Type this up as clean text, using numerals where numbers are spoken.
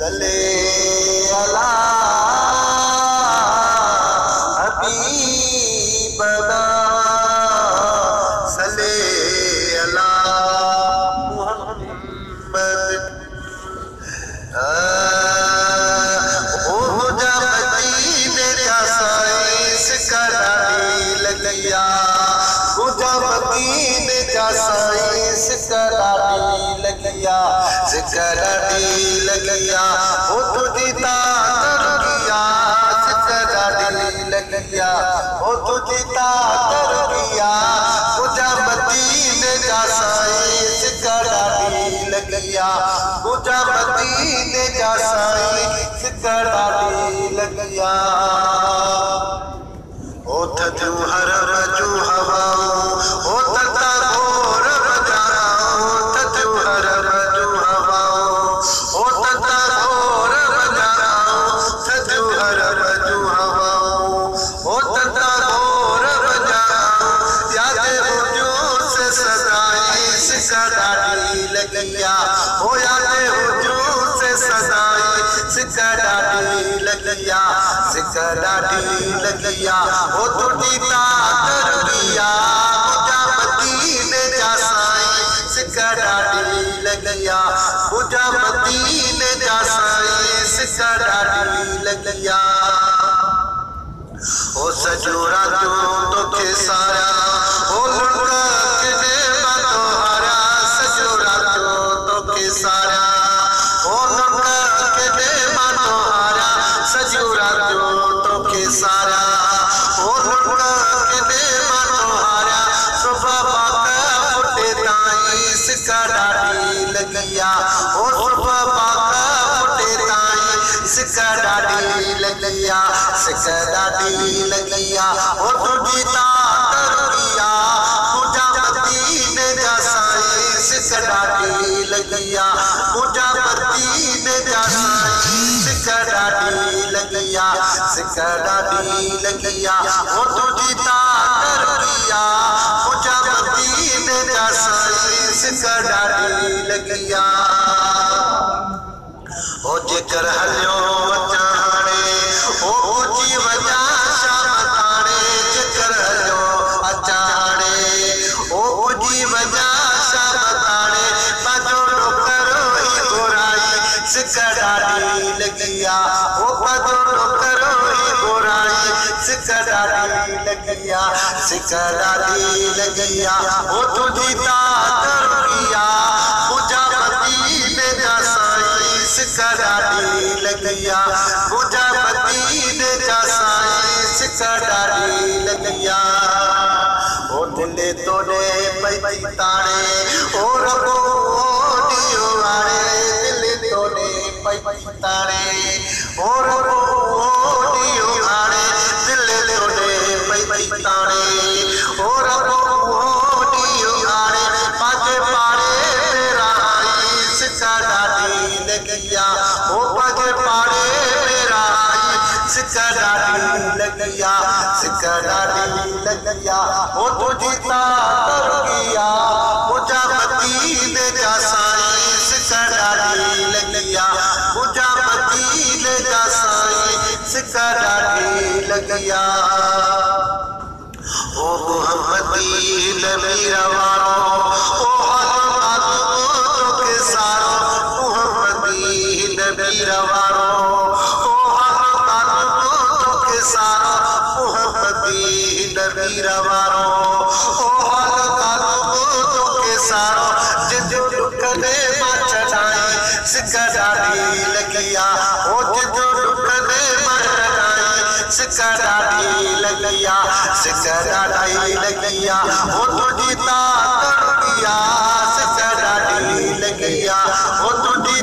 सले अला हबीबना सले अला मुहम्मद ओ जा मदीने जा साइस करानी लगिया जा मदीने जा साइस करानी लगिया सिकरानी लगिया ओ तुझी ताकर किया सिकरानी लगिया ओ तुझी ताकर किया जा मदीने जा साइस करानी लगिया जा मदीने जा साइस करानी लगिया ओ थजू हर रजू हवाओं ओ तता घोर बजाओ थजू हर रजू हवाओं ओ तता घोर बजाओ थजू हर रजू हवाओं ओ तता घोर बजाओ याद हुजूर से सदाई सिकरानी लगिया ओ याद हुजूर से सदाई सिकरानी लगिया सिकरानी लगिया ओ तुझी ताकर किया जा मदीने जा साईं सिकरानी लगिया जा मदीने जा साईं सिकरानी लगिया ओ सजूरा तो के सारा ओ लुका के नेमा तोहारा सजूरा तो के सारा ओ लुका के नेमा तोहारा सजूरा तो के सारा ओ लुका के नेमा तोहारा सुबह बाका फुटे ताई सिकरानी लगिया ओ सुबह बाका फुटे ताई सिकरानी लगिया सिकरानी लगिया ओ तुझी ताकर किया जा मदीने जा साईं सिकरानी लगिया जा मदीने जा साईं सिकरानी लगिया सिकरानी लगिया ओ तुझी ताकर किया जा मदीने जा साईं सिकरानी लगिया ओ जेकर हलियो अचाणे ओ ऊंची वजा शाम ताणे जेकर हलियो अचाणे ओ ऊंची वजा शाम ताणे पाजो करो ही गोराई सिकरानी लगिया ओ पाजो करो ही गोराई सिकरानी लगिया सिकरानी लगिया ओ तुझी ताकर किया जा मदीने जा साईं सिकरानी लगिया जा मदीने जा साईं सिकरानी लगिया ओ दिले तोड़े पैती ताणे ओ रबो दियो वारे दिले तोड़े पैती ताणे ओ रबो दियो वारे दिले तोड़े पैती ताणे ओ रबो दियो वारे पाजे पाड़े मेरा सिकरानी लगिया ओ पाजे पाड़े मेरा सिकरानी लगिया सिकरानी लगिया ओ तुझी ताकर किया जा मदीने जा साईं सिकरानी लगिया जा मदीने जा साईं सिकरानी लगिया ओ मुहम्मदी नबी रवारो ओ हज़रत के सारो मुहम्मदी नबी रवारो ओ हज़रत के सारो मुहम्मदी नबी रवारो ओ हज़रत के सारो जिजो कने मचनाई सिकरानी लगिया ओ जिजो कने मचनाई सिकरानी लगिया सिकरानी लगिया ओ तुझी ताकर किया सिकरानी लगिया ओ तुझी